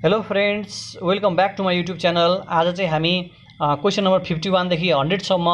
Hello friends, welcome back to my YouTube channel. आज चाहिँ हामी क्वेसन नम्बर 51 देखि 100 सम्म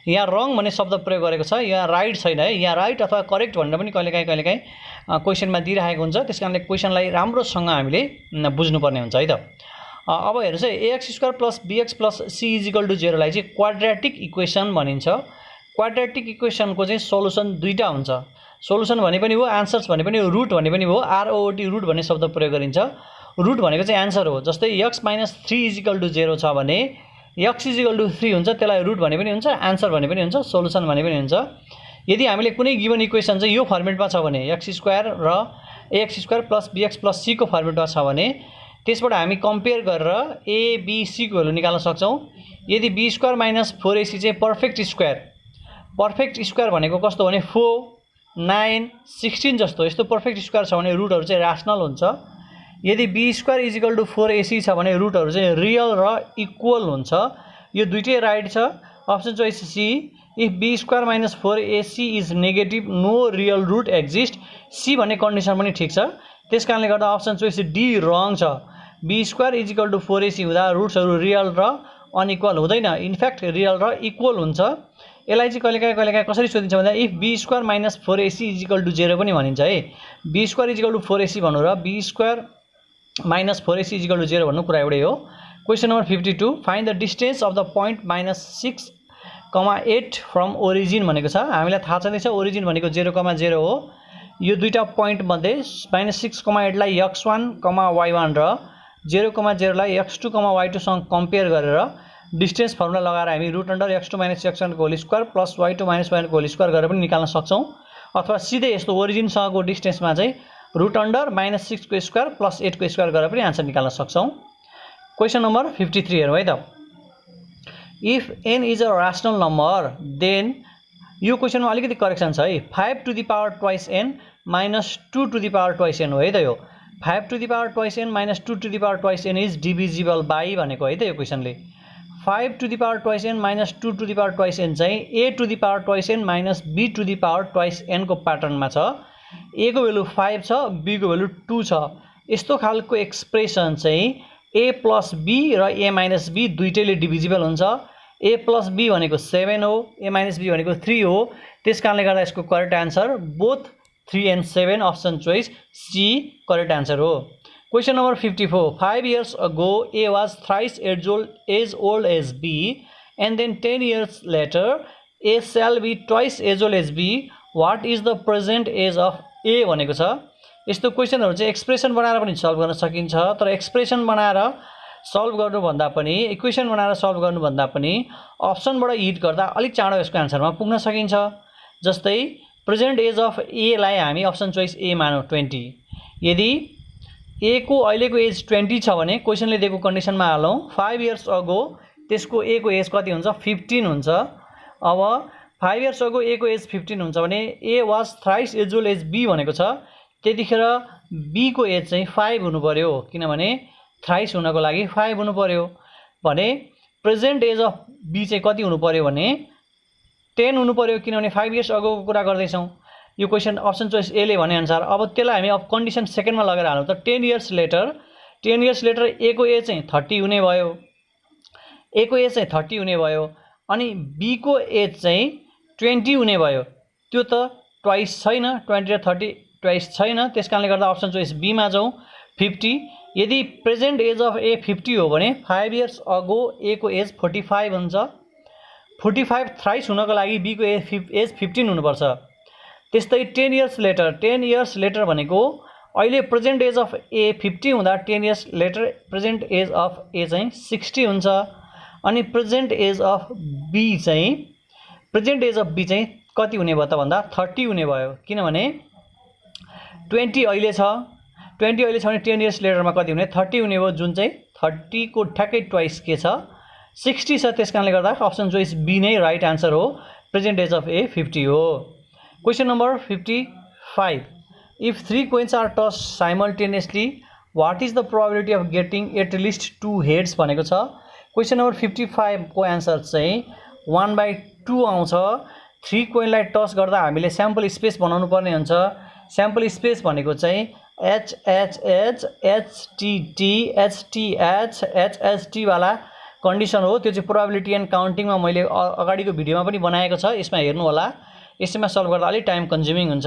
यहाँ रङ भन्ने शब्द प्रयोग गरेको छ। यहाँ राइट छैन है, यहाँ राइट अथवा करेक्ट भनेर पनि कहिलेकाहीँ क्वेसनमा दिइरहेको हुन्छ। त्यस कारणले क्वेसनलाई राम्रोसँग हामीले बुझ्नुपर्ने हुन्छ है त। अब हेर्नुहोस् है, ax square plus bx plus c equal to 0 लाई चाहिँ क्वाड्रेटिक इक्वेसन भनिन्छ। क्वाड्रेटिक इक्वेसनको चाहिँ सोलुसन दुईटा हुन्छ। सोलुसन भने पनि हो, आन्सर्स भने पनि हो, रुट भने पनि हो। ROOT रुट भन्ने शब्द प्रयोग गरिन्छ। रुट भनेको चाहिँ आन्सर हो। जस्तै x - 3 इजिकल टु 0 छ भने x इजिकल टु 3 हुन्छ, त्यसलाई रुट भने पनि हुन्छ, आन्सर भने पनि हुन्छ, सोलुसन भने पनि हुन्छ। यदि हामीले कुनै गिभन इक्वेसन चाहिँ यो फर्मेटमा छ भने x स्क्वायर र ax square plus bx plus c को फर्मेटमा छ भने त्यसबाट हामी कम्पेयर गरेर a b c को भ्यालु निकाल्न सक्छौँ। यदि b स्क्वायर माइनस 4ac चाहिँ पर्फेक्ट स्क्वायर भनेको कस्तो भने 4, 9, 16 जस्तो यस्तो पर्फेक्ट स्क्वायर छ भने रुटहरू चाहिँ र्यासनल हुन्छ। यदि b square equal to 4ac छ भने रुटहरू चाहिँ रियल र इक्वल हुन्छ। यो दुईटै राइट छ। Option choice C. If b square minus 4ac is negative, no real root exist. C भन्ने कन्डिसन पनि ठिक छ। त्यस कारणले गर्दा अप्सन चोइस डी रङ छ। b square equal to 4ac हुँदा रुट्सहरू रियल र अनइक्वल हुँदैन, इनफ्याक्ट रियल र इक्वल हुन्छ। यसलाई चाहिँ कहिलेकाहीँ कसरी सोधिन्छ भन्दा if b square minus 4ac equal to 0 पनि भनिन्छ है। b square equal to 4ac भन्नु र b square minus 4ac equal to 0 भन्नु कुरा एउटै हो। Question number 52, find the distance of the point -6,8 from origin भनेको छ। हामीलाई थाहा छँदैछ ओरिजिन भनेको 0,0 हो। यो दुईटा पोइन्ट मध्ये -6,8 लाई x1, y1 र 0,0 लाई x2, y2 सँग कम्पेयर गरेर डिस्टेन्स फर्मुला लगाएर हामी रुट अन्डर x2 - x1 को whole square plus y2 - y1 को होल स्क्वायर गरेर पनि निकाल्न सक्छौँ। अथवा सिधै यस्तो ओरिजिनसँगको डिस्टेन्समा चाहिँ रुट अन्डर -6 को स्क्वायर प्लस 8 को स्क्वायर गरेर पनि आन्सर निकाल्न सक्छौँ। क्वेसन नम्बर 53 हेरौँ है त। If n is a rational number then, यो क्वेसनमा अलिकति करेक्सन छ है। 5 to the power twice n minus 2 to the power twice n हो है त। यो 5 to the power twice n minus 2 to the power twice n is divisible by भनेको है त यो क्वेसनले। 5 to the power twice n minus 2 to the power twice n चाहिँ a to the power twice n minus b to the power twice n को प्याटर्नमा छ। a को value 5 छ, b को भ्यालु 2 छ। यस्तो खालको एक्सप्रेसन चाहिँ a प्लस b र a माइनस b दुईटैले डिभिजिबल हुन्छ। a प्लस b भनेको 7 हो, a माइनस b भनेको 3 हो। त्यस कारणले गर्दा यसको correct answer both 3 and 7, option choice C correct answer हो। Question number 54, 5 years ago a was thrice as old as b and then 10 years later a shall be twice as old as b. What is the present age of a भनेको छ। यस्तो क्वेसनहरू चाहिँ expression बनाएर पनि solve गर्न सकिन्छ, तर एक्सप्रेसन बनाएर सल्भ गर्नुभन्दा पनि इक्वेसन बनाएर सल्भ गर्नुभन्दा पनि अप्सनबाट हिट गर्दा अलिक चाँडो यसको आन्सरमा पुग्न सकिन्छ। जस्तै प्रेजेन्ट एज अफ ए लाई हामी अप्सन चोइस ए मानौँ 20। यदि ए को अहिलेको एज 20 छ भने क्वेसनले दिएको कन्डिसनमा हालौँ 5 years अगो त्यसको ए को एज कति हुन्छ 15 हुन्छ। अब 5 years अगो ए को एज 15 हुन्छ भने A was thrice as old as B भनेको छ। त्यतिखेर बी को एज चाहिँ 5 हुनु पर्यो, किनभने थ्राइस हुनको लागि 5 हुनु पर्यो। भने प्रेजेन्ट एज अफ बी चाहिँ कति हुनु पर्यो भने 10 हुनु पर्यो, किनभने 5 years अगोको कुरा गर्दैछौँ। यो क्वेसन अप्सन चोइस ए ले भने अनुसार। अब त्यसलाई हामी अब कन्डिसन सेकेन्डमा लगेर हालौँ त। 10 years लेटर ए को एज चाहिँ 30 हुने भयो, ए को एज चाहिँ 30 हुने भयो, अनि बी को एज चाहिँ 20 हुने भयो। त्यो त ट्वाइस छैन, 20 र 30 ट्वाइस छैन। त्यस कारणले गर्दा अप्सन चोइस बीमा जाउँ 50। यदि प्रेजेन्ट एज अफ ए 50 हो भने 5 years अगो ए को एज 45 हुन्छ। 45 थ्राइस हुनको लागि बी को एज 15 हुनुपर्छ। त्यस्तै 10 years लेटर भनेको अहिले प्रेजेन्ट एज अफ ए 50 हुँदा 10 years later present age of A चाहिँ 60 हुन्छ। अनि प्रेजेन्ट एज अफ बी चाहिँ कति हुने भयो त भन्दा 30 हुने भयो, किनभने 20 अहिले छ भने 10 years लेटरमा कति हुने 30 हुने भयो, जुन चाहिँ 30 को ठ्याक्कै ट्वाइस के छ 60 छ। त्यस कारणले गर्दा अप्सन चोइस बी नै राइट आन्सर हो। प्रेजेन्ट एज अफ ए 50 हो। Question number 5. If 3 coins are tossed simultaneously, what is the probability of getting at least 2 heads भनेको छ। क्वेसन नम्बर 55 को आन्सर चाहिँ 1/2 आउँछ। 3 कोइनलाई टस गर्दा हामीले स्याम्पल स्पेस बनाउनु पर्ने हुन्छ। स्याम्पल स्पेस भनेको चाहिँ HHHHTTHTHHHT वाला कन्डिसन हो। त्यो चाहिँ प्रोबेबिलिटी एन्ड काउन्टिङमा मैले अगाडिको भिडियोमा पनि बनाएको छ, यसमा हेर्नु होला। यसैमा सल्भ गर्दा अलि टाइम कन्ज्युमिङ हुन्छ।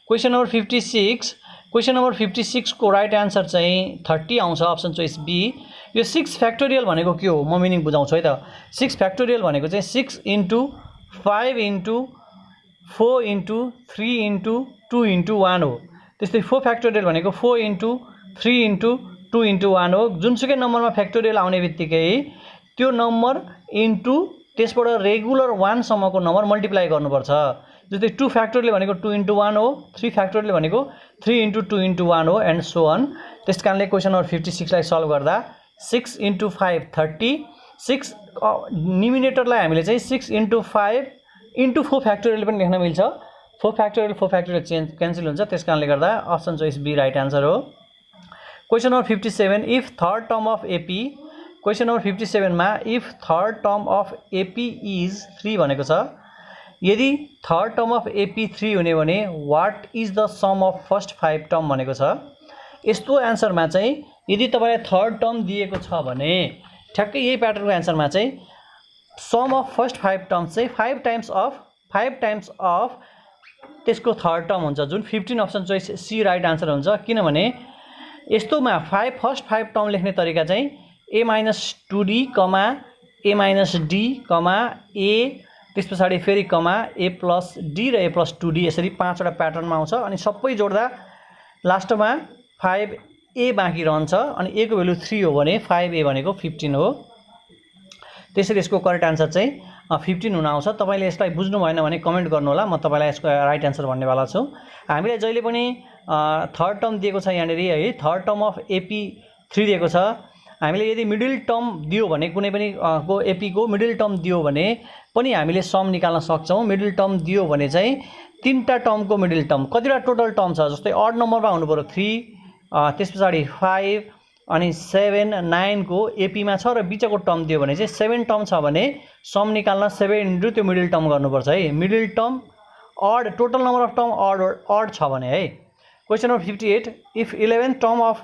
क्वेसन नम्बर 56 को राइट आन्सर चाहिँ 30 आउँछ, अप्सन चोइस बी। यो 6 फ्याक्टोरियल भनेको के हो म मिनिङ बुझाउँछु है त। 6 फ्याक्टोरियल भनेको चाहिँ 6 × 5 × 4 × 3 × 2 × 1 हो। त्यस्तै 4 फ्याक्टोरियल भनेको 4 × 3 × 2 × 1 हो। जुनसुकै नम्बरमा फ्याक्टोरियल आउने बित्तिकै त्यो नम्बर इन्टु त्यसबाट रेगुलर 1 सम्मको नम्बर मल्टिप्लाई गर्नुपर्छ। जस्तै 2 फ्याक्टोरियल भनेको 2 × 1 हो, 3 फ्याक्टोरियल भनेको 3 × 2 × 1 हो, एन्ड सो अन। त्यस कारणले क्वेसन नम्बर 56 लाई सल्भ गर्दा 6 × 5 30, 6 न्युमिनेटरलाई हामीले चाहिँ 6 × 5 × 4 फ्याक्टोरियल पनि लेख्न मिल्छ। 4 फ्याक्टोरियल क्यान्सल हुन्छ, त्यस कारणले गर्दा option choice B right answer हो। Question number 57 if third term of AP. Question number 57 मा if third term of AP is 3 भनेको छ। यदि थर्ड टर्म अफ एपी 3 हुने भने what is the sum of first 5 term भनेको छ। यस्तो आन्सरमा चाहिँ यदि तपाईलाई थर्ड टर्म दिएको छ भने ठ्याक्कै यही प्याटर्नको आन्सरमा चाहिँ सम अफ फर्स्ट 5 टर्म्स चाहिँ 5 टाइम्स अफ त्यसको थर्ड टर्म हुन्छ, जुन 15 option choice C right answer हुन्छ। किनभने यस्तोमा फर्स्ट 5 टर्म लेख्ने तरिका चाहिँ a - 2d, a - d, a, त्यस पछाडि फेरि कमा a + d र a + 2d, यसरी 5 वटा प्याटर्नमा आउँछ। अनि सबै जोड्दा लास्टमा 5a बाँकी रहन्छ। अनि a को भ्यालु 3 हो भने 5a भनेको 15 हो। त्यसरी यसको करेक्ट आन्सर चाहिँ 15 हुन आउँछ। तपाईले यसलाई बुझ्नु भएन भने कमेन्ट गर्नु होला, म तपाईलाई यसको राइट आन्सर भन्नेवाला छु। हामीले जहिले पनि थर्ड टर्म दिएको छ यहाँनेरि है, थर्ड टर्म अफ एपी 3 दिएको छ। हामीले यदि मिडल टर्म दियो भने कुनै पनि को एपी को मिडल टर्म दियो भने पनि हामीले सम निकाल्न सक्छौं। मिडल टर्म दियो भने चाहिँ 3टा टर्मको मिडल टर्म कतिवटा टोटल टर्म छ, जस्तै अड नम्बरमा हुनु पर्यो 3, त्यस पछाडि 5 अनि 7 9 को एपी मा छ र बीचको टर्म दियो भने चाहिँ 7 टर्म छ भने सम निकाल्न 7 * त्यो मिडल टर्म गर्नुपर्छ है। Middle term odd, total number of term odd छ भने है। Question number 58 if 11th term of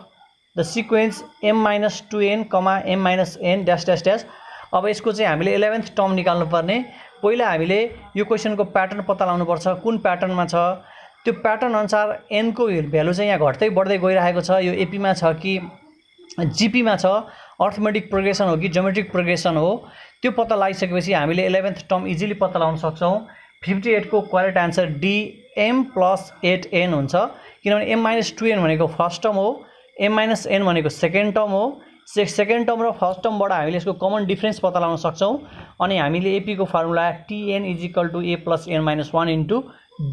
the sequence m - 2n, m - n dash dash dash. अब यसको चाहिँ हामीले 11th टर्म निकाल्नु पर्ने। पहिला हामीले यो क्वेसनको प्याटर्न पत्ता लगाउनु पर्छ, कुन प्याटर्नमा छ। त्यो प्याटर्न अनुसार n को भ्यालु चाहिँ यहाँ घट्दै बढ्दै गइरहेको छ। यो एपी मा छ कि जीपी मा छ, अर्थमेटिक प्रोग्रेसन हो कि ज्योमेट्रिक प्रोग्रेसन हो, त्यो पत्ता लगाइसकेपछि हामीले 11th टर्म इजिली पत्ता लगाउन सक्छौं। 58 को correct answer D m + 8n हुन्छ। किनभने m - 2n भनेको फर्स्ट टर्म हो, m - n भनेको सेकेन्ड टर्म हो। सेकेन्ड टर्म र फर्स्ट टर्मबाट हामीले यसको कमन डिफरेन्स पत्ता लगाउन सक्छौं। अनि हामीले एपी को formula tn = a + n - 1 *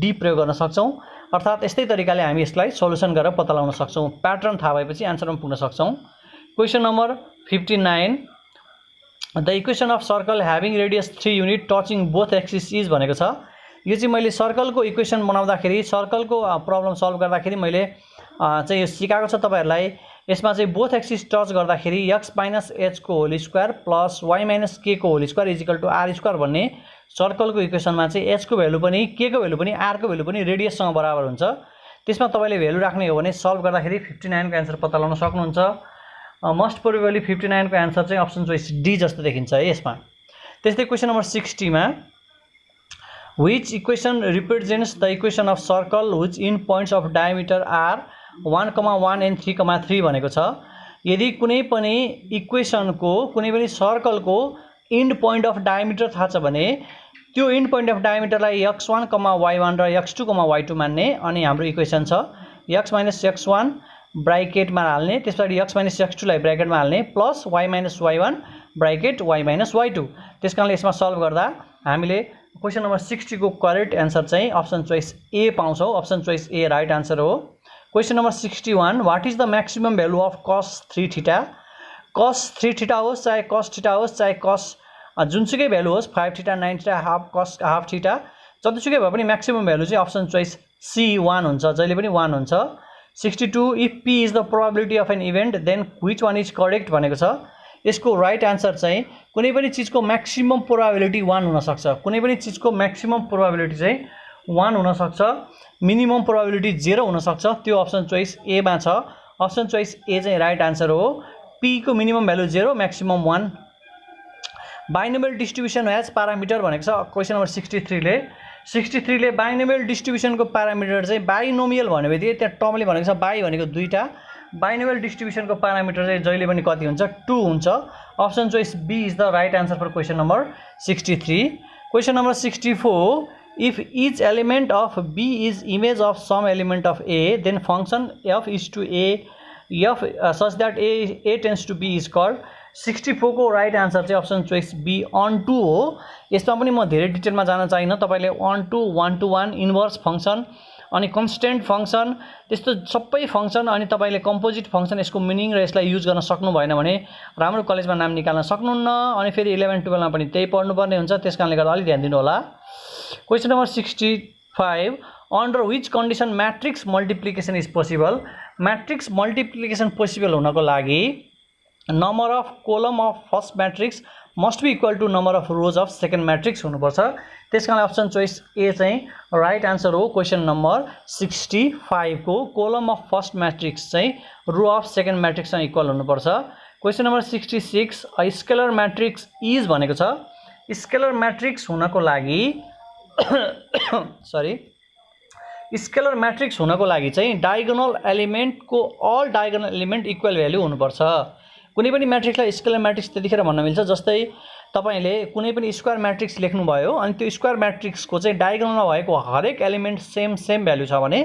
d प्रयोग गर्न सक्छौं। अर्थात यस्तै तरिकाले हामी यसलाई सोलुसन गरेर पत्ता लगाउन सक्छौं। प्याटर्न थाहा भएपछि आन्सरमा पुग्न सक्छौं। Question number 59 the equation of circle having radius 3 unit touching both axis is भनेको छ। यो चाहिँ मैले सर्कलको इक्वेसन बनाउँदाखेरि, सर्कलको प्रब्लम सल्भ गर्दाखेरि मैले चाहिँ यो सिकाएको छ तपाईहरुलाई। यसमा चाहिँ बोथ एक्सिस टच गर्दाखेरि x - h को whole square plus y - k को होल स्क्वायर = r² भन्ने सर्कलको इक्वेसनमा चाहिँ h को भ्यालु पनि, k को भ्यालु पनि, r को भ्यालु पनि रेडियससँग बराबर हुन्छ। त्यसमा तपाईले भ्यालु राख्ने हो भने सल्भ गर्दाखेरि 59 को आन्सर पत्ता लगाउन सक्नुहुन्छ। मोस्ट प्रोबेबली 59 को आन्सर चाहिँ अप्सन चोइस डी जस्तो देखिन्छ है यसमा। त्यस्तै क्वेसन नम्बर 60 मा which equation represents the equation of circle which in points of diameter are 1, 1 and 3, भनेको छ। यदि कुनै पनि इक्वेसनको, कुनै पनि सर्कलको एन्ड पोइन्ट अफ डायमिटर थाहा छ भने त्यो and point of डायमिटरलाई x1, y1 र x2, y2 मान्ने। अनि हाम्रो इक्वेसन छ x - x1 ब्राकेटमा हाल्ने, त्यसपछि x - x2 लाई ब्राकेटमा हाल्ने plus y - y1 bracket y - y2। त्यसकारणले यसमा सल्भ गर्दा हामीले क्वेसन नम्बर 60 को करेक्ट आन्सर चाहिँ option choice A पाउँछौं। Option choice A right answer हो। Question number 61 what is the maximum value of cos 3θ। cos 3θ होस् चाहे cos θ होस् चाहे cos जुनसुकै भ्यालु होस् 5θ 9θ हाफ cos हाफ θ जतिसुकै भए पनि म्याक्सिमम भ्यालु चाहिँ अप्सन चोइस सी 1 हुन्छ, जहिले पनि 1 हुन्छ। 62 if p is the probability of an event then which one is correct भनेको छ। यसको राइट आन्सर चाहिँ कुनै पनि चीजको म्याक्सिमम प्रोबेबिलिटी 1 हुन सक्छ, कुनै पनि चीजको म्याक्सिमम प्रोबेबिलिटी चाहिँ 1 हुन सक्छ, मिनिमम प्रोबेबिलिटी 0 हुन सक्छ। त्यो अप्सन चोइस ए मा छ। अप्सन चोइस ए चाहिँ राइट आन्सर हो। p को minimum value 0, maximum 1। Binomial distribution has parameter भनेको छ क्वेशन नम्बर 63 ले। 63 ले बाइनोमियल डिस्ट्रिब्युसनको प्यारामिटर चाहिँ बाइनोमियल भनेपछि त्यहाँ टर्मले भनेको छ बाइ भनेको दुईटा, बाइनोमियल डिस्ट्रिब्युसनको प्यारामिटर चाहिँ जहिले पनि कति हुन्छ 2 हुन्छ। Option choice B is the right answer for question number 63। Question number 64 if each element of B is image of some element of A then function F is to A F such that A tends to B is called. 64 को right answer चाहिँ option choice B onto हो। यसमा पनि म धेरै डिटेलमा जान चाहिन्न, तपाईले onto 1 to 1 inverse function अनि कन्स्टेन्ट फंक्सन त्यस्तो सबै फंक्सन अनि तपाईले कम्पोजिट फंक्सन यसको मिनिङ र यसलाई युज गर्न सक्नु भएन भने राम्रो कलेजमा नाम निकाल्न सक्नुहुन्न। अनि फेरि 11 12 मा पनि त्यही पढ्नुपर्ने हुन्छ, त्यसकारणले गर्दा अलि ध्यान दिनु होला। Question number 65 under which condition matrix multiplication is possible. Matrix multiplication possible हुनको लागि number of column of first matrix must be equal to number of rows of second matrix हुनुपर्छ। त्यसकारण अप्सन चोइस ए चाहिँ right answer हो। Question number 65 को column of first matrix चाहिँ row of second म्याट्रिक्ससँग equal हुनुपर्छ। Question number 66 scalar matrix is भनेको छ। स्केलर म्याट्रिक्स हुनको लागि सरी स्केलर म्याट्रिक्स हुनको लागि चाहिँ डायगोनल एलिमेन्टको all diagonal element equal value हुनुपर्छ। कुनै पनि म्याट्रिक्सलाई स्केलर म्याट्रिक्स त्यतिखेर भन्न मिल्छ जस्तै तपाईले कुनै पनि स्क्वायर म्याट्रिक्स लेख्नुभयो अनि त्यो स्क्वायर म्याट्रिक्सको चाहिँ डायगोनलमा भएको हरेक एलिमेन्ट सेम भ्यालु छ भने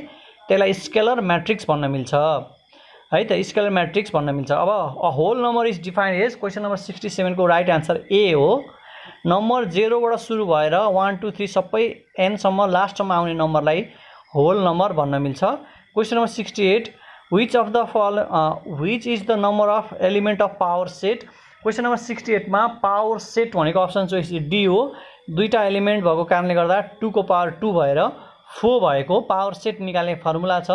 त्यसलाई स्केलर म्याट्रिक्स भन्न मिल्छ है त, स्केलर म्याट्रिक्स भन्न मिल्छ। अब a whole number is defined as question number 67 को राइट आन्सर ए हो। नम्बर 0 बाट सुरु भएर 1 2 3 सबै n सम्म लास्टमा आउने नम्बरलाई होल नम्बर भन्न मिल्छ। Question number 68 which is the number of element of power set। Question number 68 मा पावर सेट भनेको अप्सन चोइस डी हो। दुईटा एलिमेन्ट भएको कारणले गर्दा 2 को पावर 2 भएर 4 भएको पावर सेट निकाल्ने फर्मुला छ,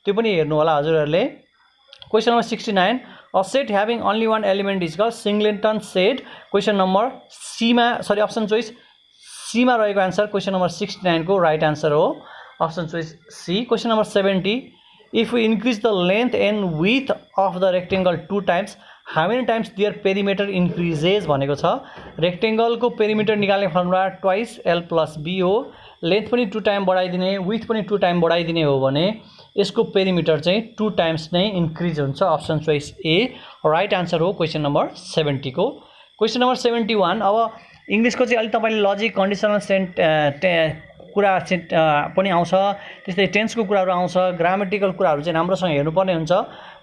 त्यो पनि हेर्नु होला हजुरहरुले। Question number 69 a set having only one element is called singleton set। Question number C मा सरी अप्सन चोइस सी मा रहेको आन्सर क्वेशन नम्बर 69 को राइट आन्सर हो। Option choice C. Question number 70 if we increase the length and width of the rectangle 2 times how many times their perimeter increases भनेको छ। Rectangle को perimeter निकाल्ने formula twice l plus b हो। Length पनि 2 time बढाइदिने width पनि 2 time बढाइदिने हो भने यसको पेरिमिटर चाहिँ 2 टाइम्स नै इन्क्रिज हुन्छ। Option choice A right answer हो क्वेशन नम्बर 70 को। क्वेशन नम्बर 71 अब इंग्लिशको चाहिँ अलि तपाईले लजिक कन्डिसनल कुरा पनि आउँछ, त्यस्तै टेन्सको कुराहरू आउँछ, ग्रामेटिकल कुराहरू चाहिँ राम्रोसँग हेर्नुपर्ने हुन्छ।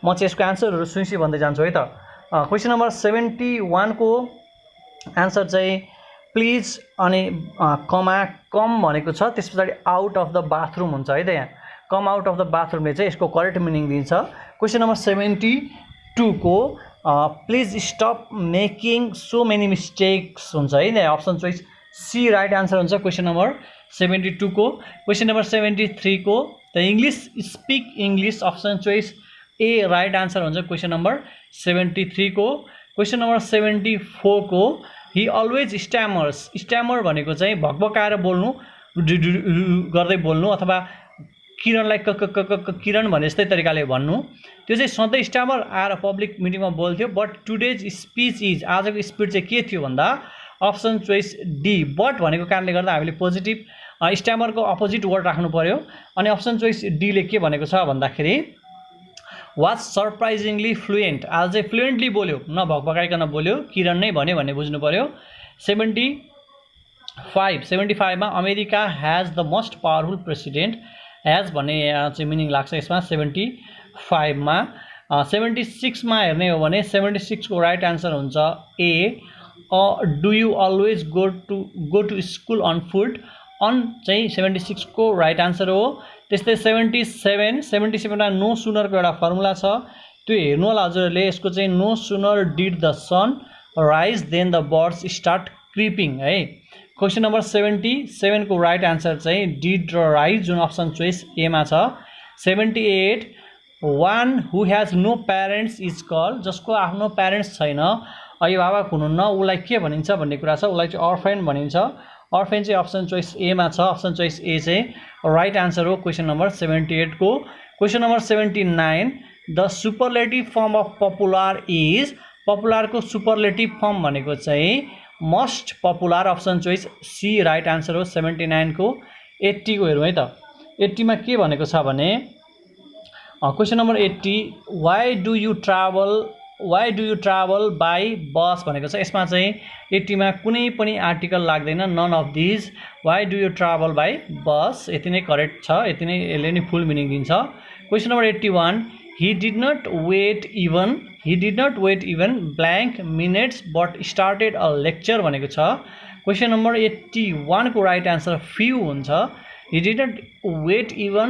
म चाहिँ यसको आन्सरहरू सुइसी भन्दै जान्छु है त। क्वेशन नम्बर 71 को आन्सर चाहिँ प्लिज अनि कमा कम भनेको छ, त्यस पछाडि आउट अफ द बाथरूम हुन्छ है त। यहाँ कम आउट अफ द बाथरूमले चाहिँ यसको करेक्ट मिनिङ दिन्छ। क्वेशन नम्बर 72 को please stop making so many mistakes हुन्छ है त। Option choice C right answer हुन्छ क्वेशन नम्बर 72 को। क्वेशन नम्बर 73 को the English speak English option choice A right answer हुन्छ क्वेशन नम्बर 73 को। क्वेशन नम्बर 74 को ही अलवेज स्ट्यामर्स। स्ट्यामर भनेको चाहिँ भकभकाएर बोल्नु, गर्दै बोल्नु अथवा किरणलाई किरण भने जस्तै तरिकाले भन्नु, त्यो चाहिँ सधैँ स्ट्यामर आएर पब्लिक मिटिङमा बोल्थ्यो। बट टुडेज स्पीच इज आजको स्पिच चाहिँ के थियो भन्दा अप्सन चोइस डी बट भनेको कारणले गर्दा हामीले पोजिटिभ स्ट्यामरको अपोजिट वर्ड राख्नु पर्यो। अनि अप्सन चोइस डी ले के भनेको छ भन्दाखेरि वाज सरप्राइजिङली फ्लुएन्ट, आज चाहिँ फ्लुएन्टली बोल्यो, नभकभकाइकन बोल्यो, किरण नै भन्यो भन्ने बुझ्नु पर्यो। 75 मा America has the most powerful president, has भन्ने चाहिँ मिनिङ लाग्छ यसमा 75 मा। 76 मा हेर्ने हो भने 76 को राइट आन्सर हुन्छ A do you always go to school on foot. अन चाहिँ 76 को राइट आन्सर हो। त्यस्तै 77 मा नो सुनरको एउटा फर्मुला छ, त्यो हेर्नु होला हजुरहरूले। यसको चाहिँ no sooner did the sun rise then the birds start creeping है। क्वेसन नम्बर 77 को राइट आन्सर चाहिँ डिड र राइट जुन अप्सन चोइस ए मा छ। 78 one who has no parents is called, जसको आफ्नो प्यारेन्ट्स छैन, अभिभावक हुनुहुन्न, उसलाई के भनिन्छ भन्ने कुरा छ, उसलाई चाहिँ अर्फेन भनिन्छ। अर्फेन चाहिँ अप्सन चोइस ए मा छ। अप्सन चोइस ए चाहिँ राइट आन्सर हो क्वेसन नम्बर 78 को। Question number 79 the superlative form of popular is, पपुलरको सुपरलेटिभ फर्म भनेको चाहिँ most popular, option choice C right answer हो 79 को। 80 को हेरौँ है त। 80 मा के भनेको छ भने question number 80 why do you travel by bus भनेको छ। यसमा चाहिँ 80 मा कुनै पनि आर्टिकल लाग्दैन, none of these. Why do you travel by bus, यति नै करेक्ट छ, यति नै यसले नै फुल मिनिङ दिन्छ। Question number 81 he did not wait even blank minutes but started a lecture भनेको छ। क्वेसन नम्बर 81 को राइट आन्सर few हुन्छ। he did not wait even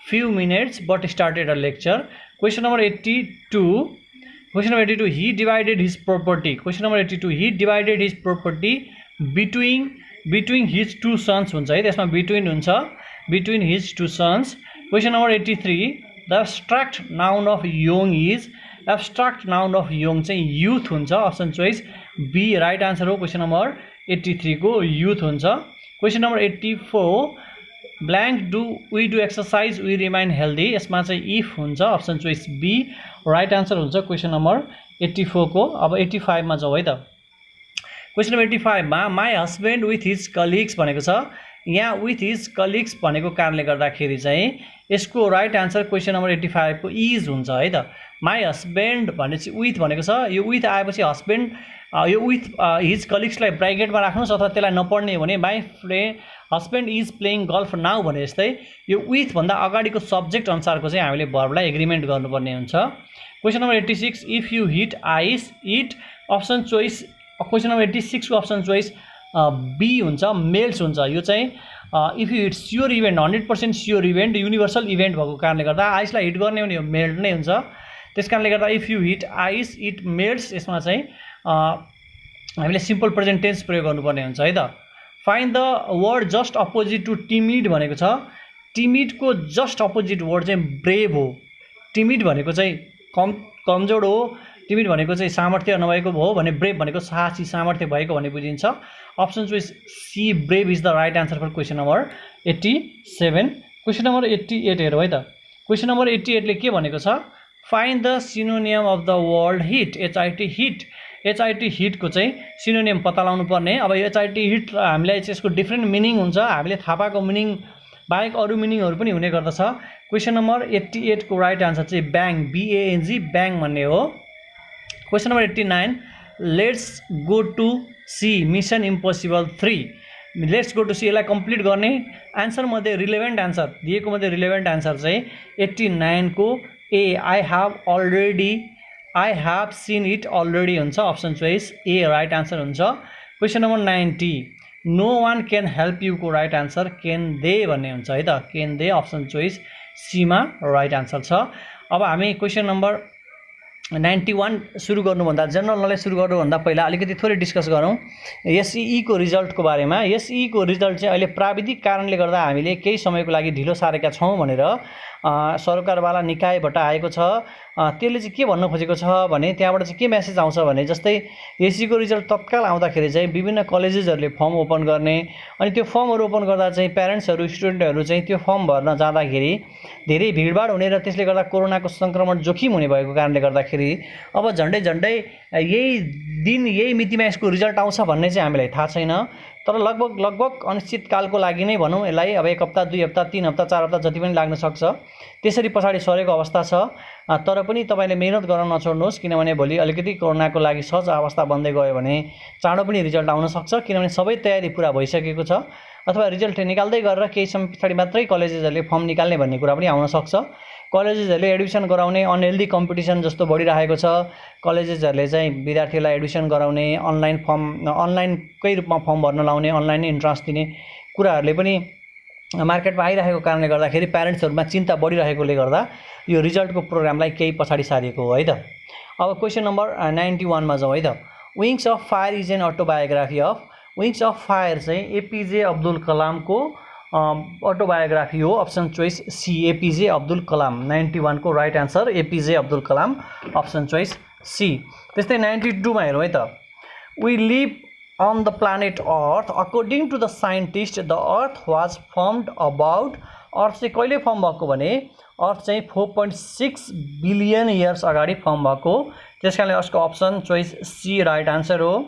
few minutes but started a lecture। Question number 82 he divided his property। Question number 82 he divided his property between his two sons हुन्छ है, त्यसमा between हुन्छ, between his two sons। Question number 83 the abstract noun of young is, abstract noun of young चाहिँ youth हुन्छ, option choice B right answer हो question number 83 को youth हुन्छ। Question number 84 blank do we do exercise we remain healthy, यसमा चाहिँ if हुन्छ, option choice B right answer हुन्छ question number 84 को। अब 85 मा जाउँ है त। क्वेसन नम्बर 85 मा my husband with his colleagues भनेको छ। यहाँ विथ हिज कलिग्स भनेको कारणले गर्दाखेरि चाहिँ यसको राइट आन्सर क्वेसन नम्बर 85 को इज हुन्छ है त। माई हस्बेन्ड भनेपछि विथ भनेको छ, यो विथ आएपछि हस्बेन्ड, यो विथ हिज कलिग्सलाई ब्राइकेटमा राख्नुहोस् अथवा त्यसलाई नपढ्ने हो भने my husband is playing golf now भने जस्तै यो विथ भन्दा अगाडिको सब्जेक्ट अनुसारको चाहिँ हामीले भर्बलाई एग्रिमेन्ट गर्नुपर्ने हुन्छ। Question number 86 if you hit ice it, option choice question number 86 को अप्सन चोइस बी हुन्छ, मेल्स हुन्छ। यो चाहिँ if you hit sure event, 100% sure event, universal event भएको कारणले गर्दा आइसलाई हिट गर्ने भने यो मेल्ट नै हुन्छ। त्यस कारणले गर्दा if you hit ice it melts, यसमा चाहिँ हामीले सिम्पल प्रेजेन्ट टेन्स प्रयोग गर्नुपर्ने हुन्छ है त। Find the word just opposite to timid भनेको छ। टिमिडको जस्ट अपोजिट वर्ड चाहिँ ब्रेभ हो। टिमिड भनेको चाहिँ कमजोर हो, टिमिड भनेको चाहिँ सामर्थ्य नभएको हो भने ब्रेभ भनेको साहसी सामर्थ्य भएको भन्ने बुझिन्छ। Option choice C brave is the right answer for question number 87। Question number 88 हेरौँ है त। क्वेसन नम्बर 88 ले के भनेको छ find the synonym of the word hit, H I T hit. H I T हिटको चाहिँ सिनोनियम पत्ता लगाउनु पर्ने। अब एचआइटी हिट हामीलाई चाहिँ यसको डिफ्रेन्ट मिनिङ हुन्छ, हामीले थाहा पाएको मिनिङ बाहेक अरू मिनिङहरू पनि हुने गर्दछ। क्वेसन नम्बर 88 को राइट आन्सर चाहिँ ब्याङ, BANG ब्याङ भन्ने हो। Question number 89 let's go to see mission impossible 3। Let's go to see यसलाई कम्प्लिट गर्ने आन्सर मध्ये रिलेभेन्ट आन्सर दिएको मध्ये रिलेभेन्ट आन्सर चाहिँ 89 को ए I have seen it already हुन्छ, option choice A right answer हुन्छ। Question number 90 no one can help you को राइट आन्सर क्यान दे भन्ने हुन्छ है त, can they option choice Seema right answer छ। अब हामी क्वेसन नम्बर 91 सुरु गर्नुभन्दा, जनरल नलेज सुरु गर्नुभन्दा पहिला अलिकति थोरै डिस्कस गरौँ एसई को रिजल्टको बारेमा। एसई को रिजल्ट चाहिँ अहिले प्राविधिक कारणले गर्दा हामीले केही समयको लागि ढिलो सारेका छौँ भनेर सरकारवाला निकायबाट आएको छ। त्यसले चाहिँ के भन्न खोजेको छ भने त्यहाँबाट चाहिँ के मेसेज आउँछ भने जस्तै एसई को रिजल्ट तत्काल आउँदाखेरि चाहिँ विभिन्न कलेजेसहरूले फर्म ओपन गर्ने, अनि त्यो फर्महरू ओपन गर्दा चाहिँ प्यारेन्ट्सहरू स्टुडेन्टहरू चाहिँ त्यो फर्म भर्न जाँदाखेरि धेरै भिडभाड हुने र त्यसले गर्दा कोरोनाको सङ्क्रमण जोखिम हुने भएको कारणले गर्दाखेरि अब झन्डै यही दिन यही मितिमा यसको रिजल्ट आउँछ भन्ने चाहिँ हामीलाई थाहा छैन, तर लगभग अनिश्चितकालको लागि नै भनौँ यसलाई। अब 1 हप्ता 2 हप्ता 3 हप्ता 4 हप्ता जति पनि लाग्न सक्छ, त्यसरी पछाडि सरेको अवस्था छ। तर पनि तपाईँले मेहनत गर्न नछोड्नुहोस्, किनभने भोलि अलिकति कोरोनाको लागि सहज अवस्था बन्दै गयो भने चाँडो पनि रिजल्ट आउन सक्छ, किनभने सबै तयारी पुरा भइसकेको छ। अथवा रिजल्ट निकाल्दै गरेर केही समय पछाडि मात्रै कलेजेसहरूले फर्म निकाल्ने भन्ने कुरा पनि आउन सक्छ। कलेजेसहरूले एडमिसन गराउने अनहेल्दी कम्पिटिसन जस्तो बढिरहेको छ। कलेजेसहरूले चाहिँ विद्यार्थीलाई एडमिसन गराउने, अनलाइनकै रूपमा फर्म भर्न लाउने, अनलाइन इन्ट्रान्स दिने कुराहरूले पनि मार्केटमा आइरहेको कारणले गर्दाखेरि प्यारेन्ट्सहरूमा चिन्ता बढिरहेकोले गर्दा यो रिजल्टको प्रोग्रामलाई केही पछाडि सारिएको हो है त। अब क्वेसन नम्बर 91 मा जाउँ है त। Wings of fire is an autobiography of. Wings of fire चाहिँ एपीजे अब्दुल कलामको अटोबायोग्राफी हो। Option choice C APJ Abdul Kalam. 91 को right answer APJ Abdul Kalam, option choice C. त्यस्तै 92 मा हेरौँ है त। We live on the planet Earth. According to the scientist, the Earth was formed about Earth चाहिँ कहिले फर्म भएको भने Earth चाहिँ 4.6 बिलियन इयर्स अगाडि फर्म भएको। त्यसकारणले यसको option choice C right answer हो।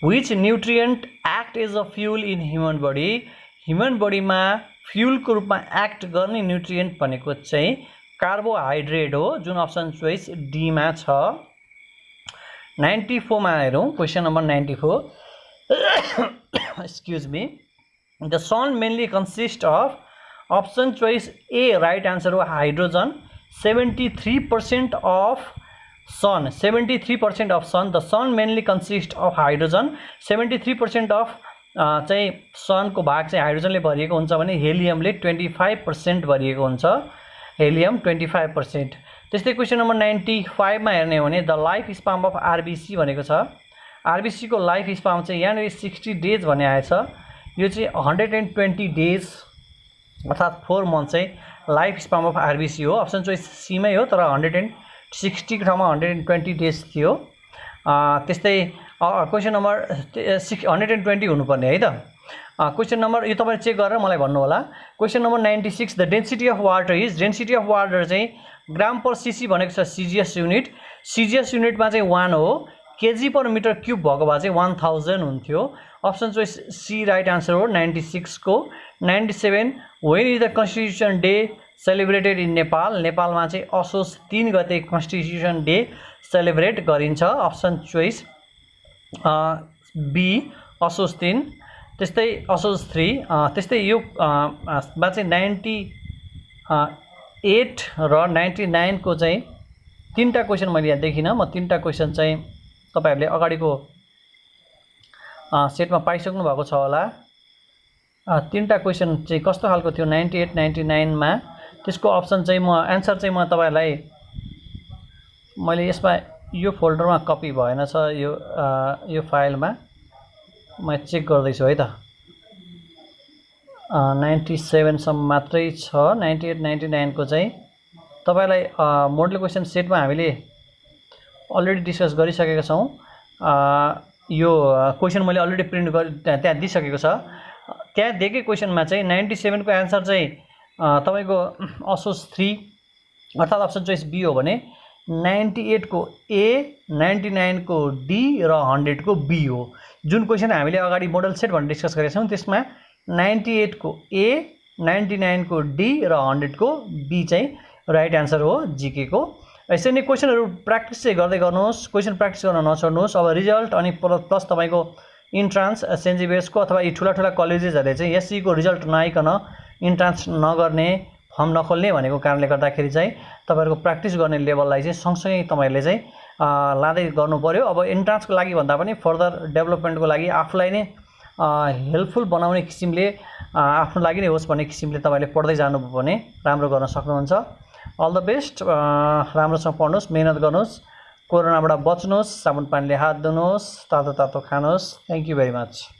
Which nutrient act as a fuel in human body? Human बडीमा फ्युलको रूपमा एक्ट गर्ने न्युट्रिएन्ट भनेको चाहिँ कार्बोहाइड्रेट हो, जुन अप्सन चोइस डी मा छ। 94 मा हेरौँ, question number 94। Excuse me. The sun mainly consist of, option choice A right answer हो hydrogen. 73% of sun, 73% of sun. The sun mainly consist of hydrogen. 73% of चाहिँ सनको भाग चाहिँ हाइड्रोजनले भरिएको हुन्छ भने हेलियमले 25% भरिएको हुन्छ, हेलियम 25%। त्यस्तै क्वेसन नम्बर 95 मा हेर्ने हो भने the life sperm of RBC भनेको छ। आरबिसी को लाइफ स्पाम चाहिँ यहाँनिर 60 डेज भने आएछ, यो चाहिँ 120 डेज अर्थात् 4 मन्थ चाहिँ लाइफ स्पाम अफ आरबिसी हो। अप्सन चोइस सी मै हो, तर 160 को ठाउँमा 120 डेज थियो। त्यस्तै क्वेसन नम्बर 120 हुनुपर्ने है त। क्वेसन नम्बर यो तपाईले चेक गरेर मलाई भन्नु होला। Question number 96 the density of water is, density of water चाहिँ ग्राम पर सीसी भनेको छ सीजीएस युनिट। सीजीएस युनिटमा चाहिँ 1 हो, केजी पर मिटर क्युब भएको भए चाहिँ 1000 हुन्थ्यो। Option choice C right answer हो 96 को। 97 when is the constitution day celebrated in Nepal? नेपालमा चाहिँ असोज 3 गते कन्स्टिट्युसन डे सेलिब्रेट गरिन्छ। Option choice B Asoj 3। त्यस्तै असोज 3। त्यस्तै यो मा चाहिँ 98 र 99 को चाहिँ 3टा क्वेसन मैले यहाँ देखिनँ। म 3टा क्वेसन चाहिँ तपाईहरुले अगाडिको सेटमा पाइसक्नु भएको छ होला। 3टा क्वेसन चाहिँ कस्तो खालको थियो 98 99 मा, त्यसको अप्सन चाहिँ म आन्सर चाहिँ म तपाईहरुलाई मैले यसमा यो फोल्डरमा कपी भएन छ, यो फाइलमा म चेक गर्दैछु है त। 97 सम्म मात्रै छ। 98 99 को चाहिँ तपाईलाई मोडल क्वेसन सेटमा हामीले अलरेडी डिस्कस गरिसकेका छौं। यो क्वेसन मैले अलरेडी प्रिन्ट गरि त्यहाँ दिइसकेको छ। त्यहाँ दिएकै क्वेसनमा चाहिँ 97 को आन्सर चाहिँ तपाईको असोज 3 अर्थात् अप्सन चोइस बी हो भने 98 को ए, 99 को डी र 100 को बी हो। जुन क्वेसन हामीले अगाडि मोडल सेट भनेर डिस्कस गरेका छौं त्यसमा 98 को ए, 99 को डी र 100 को बी चाहिँ राइट आन्सर हो जीके को। यसरी नै क्वेसनहरु प्र्याक्टिस चाहिँ गर्दै गर्नुहोस्, क्वेसन प्र्याक्टिस गर्न नछोड्नुहोस्। अब रिजल्ट अनि प्लस तपाईको इन्ट्रान्स सेन्ट जेभियर्सको अथवा यी ठुला ठुला कलेजेसहरुले चाहिँ एससी को रिजल्ट नआइकन इन्ट्रान्स नगर्ने, फर्म नखोल्ने भनेको कारणले गर्दाखेरि चाहिँ तपाईहरुको प्र्याक्टिस गर्ने लेभललाई चाहिँ सँगसँगै तपाईहरुले चाहिँ लाँदै गर्नु पर्यो। अब इन्ट्रान्सको लागि भन्दा पनि फर्दर डेभलपमेन्टको लागि आफुलाई नै हेल्पफुल बनाउने किसिमले आफ्नो लागि नै होस् भन्ने किसिमले तपाईले पढ्दै जानुभयो भने राम्रो गर्न सक्नुहुन्छ। All the best. राम्रोसँग पढ्नुहोस्, मेहनत गर्नुहोस्, कोरोनाबाट बच्नुहोस्, साबुन पानीले हात धुनुहोस्, तातो तातो खानुहोस्। Thank you very much.